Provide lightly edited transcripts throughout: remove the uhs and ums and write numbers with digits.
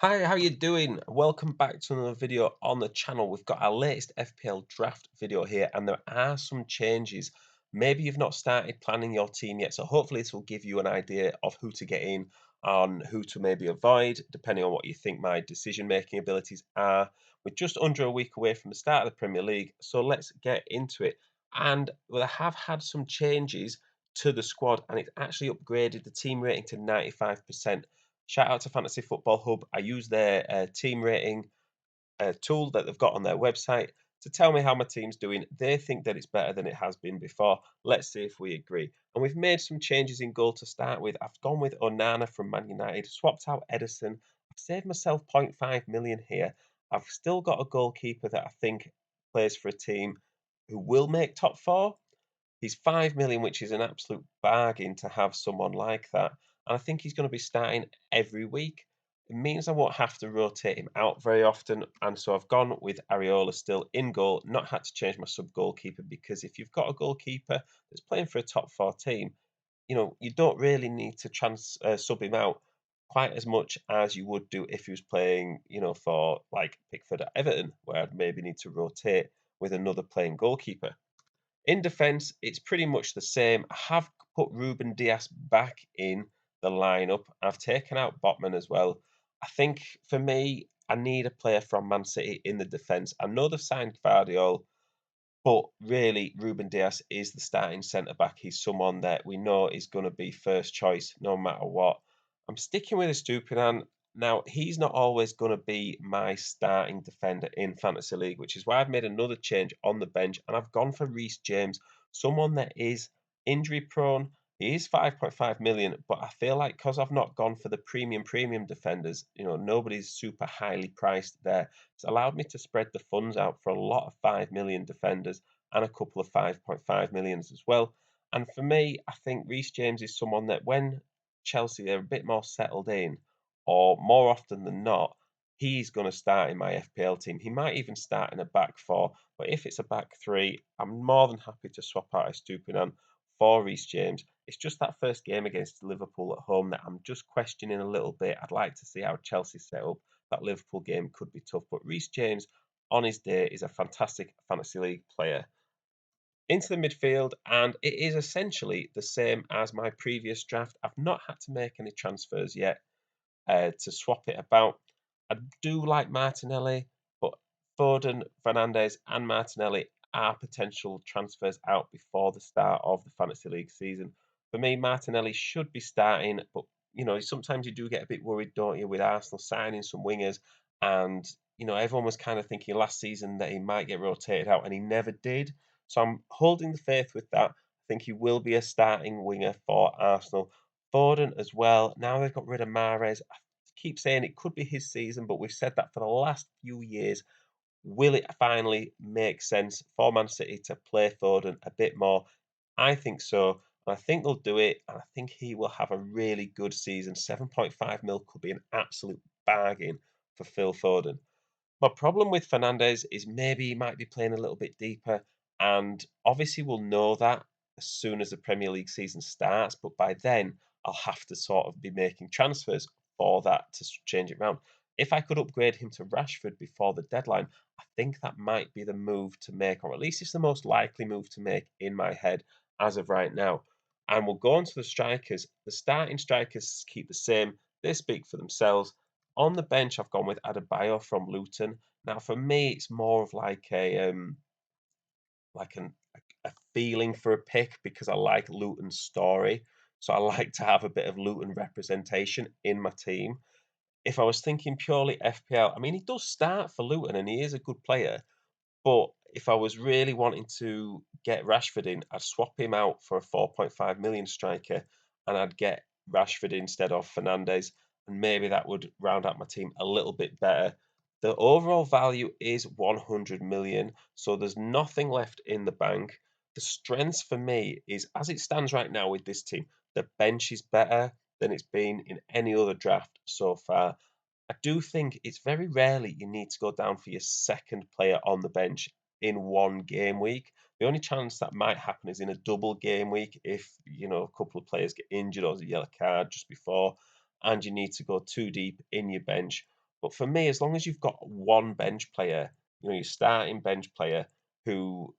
Hi, how you doing? Welcome back to another video on the channel. We've got our latest FPL draft video here, and there are some changes. Maybe you've not started planning your team yet, so hopefully this will give you an idea of who to get in, on who to maybe avoid, depending on what you think my decision-making abilities are. We're just under a week away from the start of the Premier League, so let's get into it. And we have had some changes to the squad, and it's actually upgraded the team rating to 95%. Shout out to Fantasy Football Hub. I use their team rating tool that they've got on their website to tell me how my team's doing. They think that it's better than it has been before. Let's see if we agree. And we've made some changes in goal to start with. I've gone with Onana from Man United, swapped out Edison. I've saved myself 0.5 million here. I've still got a goalkeeper that I think plays for a team who will make top four. He's 5 million, which is an absolute bargain to have someone like that. And I think he's going to be starting every week. It means I won't have to rotate him out very often. And so I've gone with Areola still in goal, not had to change my sub goalkeeper because if you've got a goalkeeper that's playing for a top four team, you don't really need to sub him out quite as much as you would do if he was playing, for like Pickford at Everton, where I'd maybe need to rotate with another playing goalkeeper. In defence, it's pretty much the same. I have put Ruben Diaz back in the lineup. I've taken out Botman as well. I think for me, I need a player from Man City in the defence. I know they've signed Guardiola, but really, Ruben Diaz is the starting centre back. He's someone that we know is going to be first choice no matter what. I'm sticking with Estupinan. Now, he's not always going to be my starting defender in Fantasy League, which is why I've made another change on the bench and I've gone for Reece James, someone that is injury prone. He is 5.5 million, but I feel like because I've not gone for the premium defenders, nobody's super highly priced there. It's allowed me to spread the funds out for a lot of 5 million defenders and a couple of 5.5 millions as well. And for me, I think Reece James is someone that when Chelsea are a bit more settled in, or more often than not, he's going to start in my FPL team. He might even start in a back four, but if it's a back three, I'm more than happy to swap out Estupinan for Reece James. It's just that first game against Liverpool at home that I'm just questioning a little bit. I'd like to see how Chelsea set up. That Liverpool game could be tough, but Reece James on his day is a fantastic fantasy league player. Into the midfield, and it is essentially the same as my previous draft. I've not had to make any transfers yet to swap it about. I do like Martinelli, but Foden, Fernandes, and Martinelli are potential transfers out before the start of the fantasy league season. For me, Martinelli should be starting, but sometimes you do get a bit worried, don't you, with Arsenal signing some wingers, and everyone was kind of thinking last season that he might get rotated out, and he never did. So I'm holding the faith with that. I think he will be a starting winger for Arsenal. Foden as well. Now they've got rid of Mahrez. I keep saying it could be his season, but we've said that for the last few years. Will it finally make sense for Man City to play Foden a bit more? I think so. And I think they'll do it. And I think he will have a really good season. 7.5 mil could be an absolute bargain for Phil Foden. My problem with Fernandes is maybe he might be playing a little bit deeper, and obviously we'll know that as soon as the Premier League season starts. But by then, I'll have to sort of be making transfers for that to change it around. If I could upgrade him to Rashford before the deadline, I think that might be the move to make, or at least it's the most likely move to make in my head as of right now. And we'll go on to the strikers. The starting strikers keep the same, they speak for themselves. On the bench, I've gone with Adebayo from Luton. Now, for me, it's more of like a feeling for a pick because I like Luton's story. So I like to have a bit of Luton representation in my team. If I was thinking purely FPL, I mean, he does start for Luton and he is a good player. But if I was really wanting to get Rashford in, I'd swap him out for a 4.5 million striker and I'd get Rashford instead of Fernandes. And maybe that would round out my team a little bit better. The overall value is 100 million, so there's nothing left in the bank. The strengths for me is as it stands right now with this team, the bench is better than it's been in any other draft so far. I do think it's very rarely you need to go down for your second player on the bench in one game week. The only chance that might happen is in a double game week if, a couple of players get injured or there's a yellow card just before and you need to go too deep in your bench. But for me, as long as you've got one bench player, your starting bench player who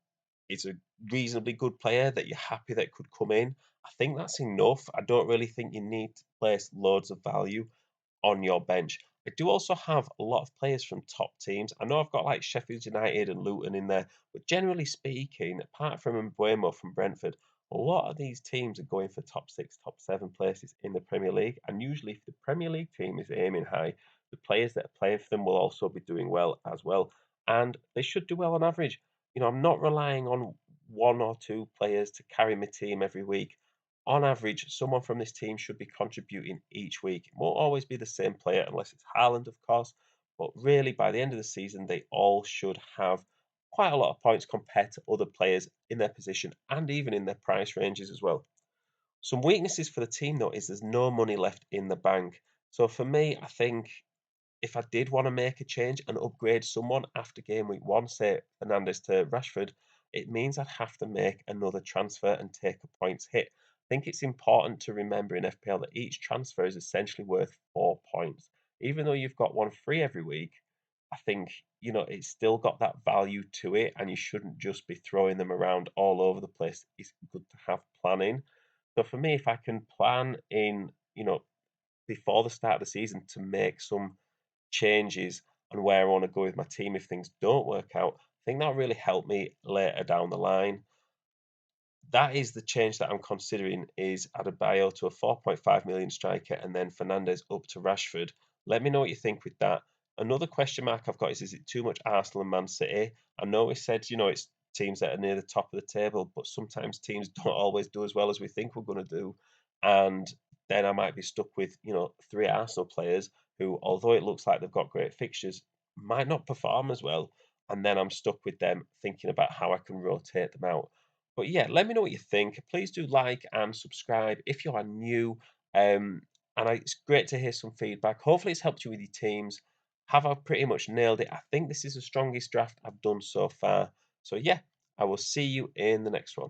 is a reasonably good player that you're happy that could come in, I think that's enough. I don't really think you need to place loads of value on your bench. I do also have a lot of players from top teams. I know I've got like Sheffield United and Luton in there, but generally speaking, apart from Mbuemo from Brentford, a lot of these teams are going for top six, top seven places in the Premier League. And usually, if the Premier League team is aiming high, the players that are playing for them will also be doing well as well. And they should do well on average. I'm not relying on one or two players to carry my team every week. On average, someone from this team should be contributing each week. It won't always be the same player unless it's Haaland, of course. But really, by the end of the season, they all should have quite a lot of points compared to other players in their position and even in their price ranges as well. Some weaknesses for the team, though, is there's no money left in the bank. So for me, I think if I did want to make a change and upgrade someone after game week one, say Fernandes to Rashford, it means I'd have to make another transfer and take a points hit. I think it's important to remember in FPL that each transfer is essentially worth 4 points. Even though you've got one free every week, I think, it's still got that value to it, and you shouldn't just be throwing them around all over the place. It's good to have planning. So for me, if I can plan in, before the start of the season to make some changes on where I want to go with my team if things don't work out, I think that'll really help me later down the line. That is the change that I'm considering is Adebayo to a 4.5 million striker and then Fernandes up to Rashford. Let me know what you think with that. Another question mark I've got is it too much Arsenal and Man City? I know we said, it's teams that are near the top of the table, but sometimes teams don't always do as well as we think we're going to do. And then I might be stuck with, three Arsenal players who, although it looks like they've got great fixtures, might not perform as well. And then I'm stuck with them thinking about how I can rotate them out. But yeah, let me know what you think. Please do like and subscribe if you are new. It's great to hear some feedback. Hopefully, it's helped you with your teams. Have I pretty much nailed it? I think this is the strongest draft I've done so far. So yeah, I will see you in the next one.